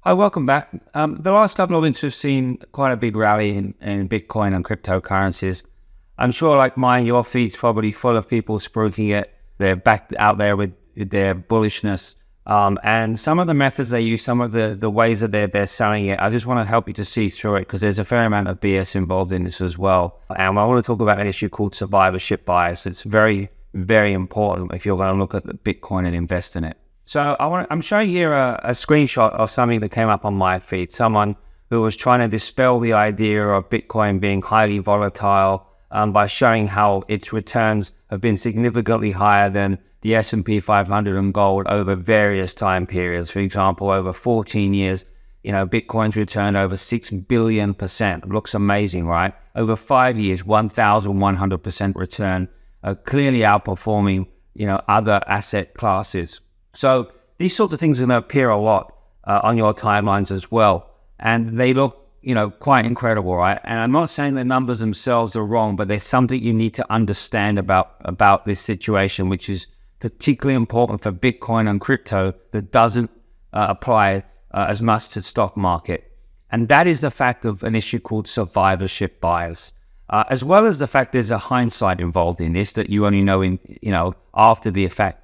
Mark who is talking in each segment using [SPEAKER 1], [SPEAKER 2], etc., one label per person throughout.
[SPEAKER 1] Hi, welcome back. The last couple of weeks we've seen quite a big rally in Bitcoin and cryptocurrencies. I'm sure, like mine, your feed's probably full of people spruiking it. They're back out there with their bullishness. And some of the methods they use, some of the ways that they're selling it, I just want to help you to see through it because there's a fair amount of BS involved in this as well. And I want to talk about an issue called survivorship bias. It's very, very important if you're going to look at the Bitcoin and invest in it. So I'm showing here a screenshot of something that came up on my feed. Someone who was trying to dispel the idea of Bitcoin being highly volatile by showing how its returns have been significantly higher than the S&P 500 and gold over various time periods. For example, over 14 years, Bitcoin's returned over 6 billion%. It looks amazing, right? Over 5 years, 1,100% return, clearly outperforming, other asset classes. So these sorts of things are going to appear a lot on your timelines as well. And they look, quite incredible, right? And I'm not saying the numbers themselves are wrong, but there's something you need to understand about this situation, which is particularly important for Bitcoin and crypto that doesn't apply as much to stock market. And that is the fact of an issue called survivorship bias, as well as the fact there's a hindsight involved in this that you only know after the effect.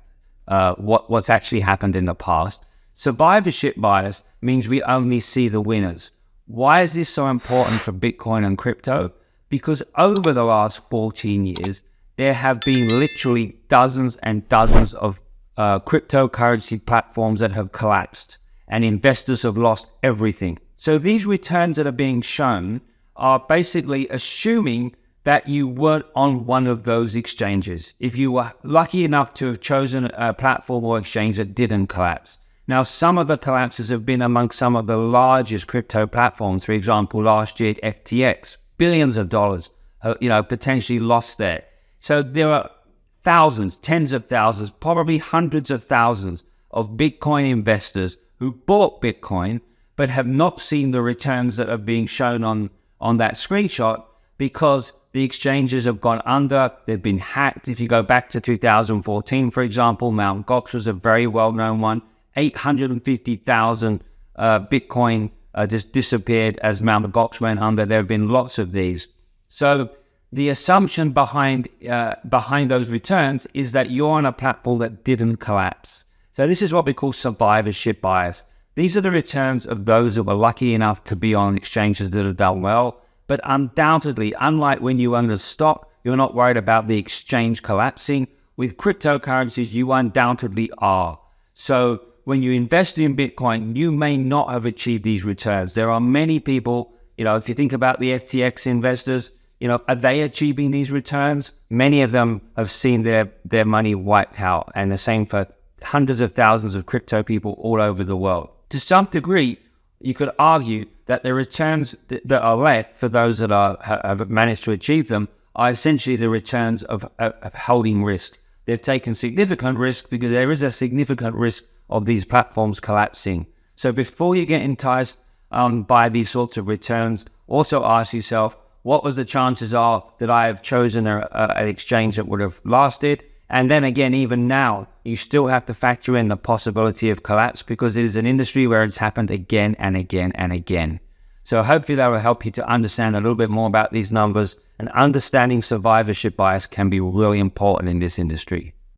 [SPEAKER 1] What's actually happened in the past. Survivorship bias means we only see the winners. Why is this so important for Bitcoin and crypto? Because over the last 14 years, there have been literally dozens and dozens of cryptocurrency platforms that have collapsed and investors have lost everything. So these returns that are being shown are basically assuming that you weren't on one of those exchanges, if you were lucky enough to have chosen a platform or exchange that didn't collapse. Now, some of the collapses have been among some of the largest crypto platforms. For example, last year, FTX, billions of dollars, potentially lost there. So there are thousands, tens of thousands, probably hundreds of thousands of Bitcoin investors who bought Bitcoin, but have not seen the returns that are being shown on that screenshot because the exchanges have gone under, they've been hacked. If you go back to 2014, for example, Mt. Gox was a very well-known one. 850,000 Bitcoin just disappeared as Mt. Gox went under. There have been lots of these. So the assumption behind those returns is that you're on a platform that didn't collapse. So this is what we call survivorship bias. These are the returns of those that were lucky enough to be on exchanges that have done well. But undoubtedly, unlike when you own a stock, you're not worried about the exchange collapsing. With cryptocurrencies, you undoubtedly are. So when you invest in Bitcoin, you may not have achieved these returns. There are many people, if you think about the FTX investors, are they achieving these returns? Many of them have seen their money wiped out. And the same for hundreds of thousands of crypto people all over the world. To some degree, you could argue that the returns that are left for those that have managed to achieve them are essentially the returns of holding risk. They've taken significant risk because there is a significant risk of these platforms collapsing. So before you get enticed by these sorts of returns, also ask yourself, what was the chances are that I have chosen an exchange that would have lasted? And then again, even now, you still have to factor in the possibility of collapse because it is an industry where it's happened again and again and again. So hopefully that will help you to understand a little bit more about these numbers, and understanding survivorship bias can be really important in this industry.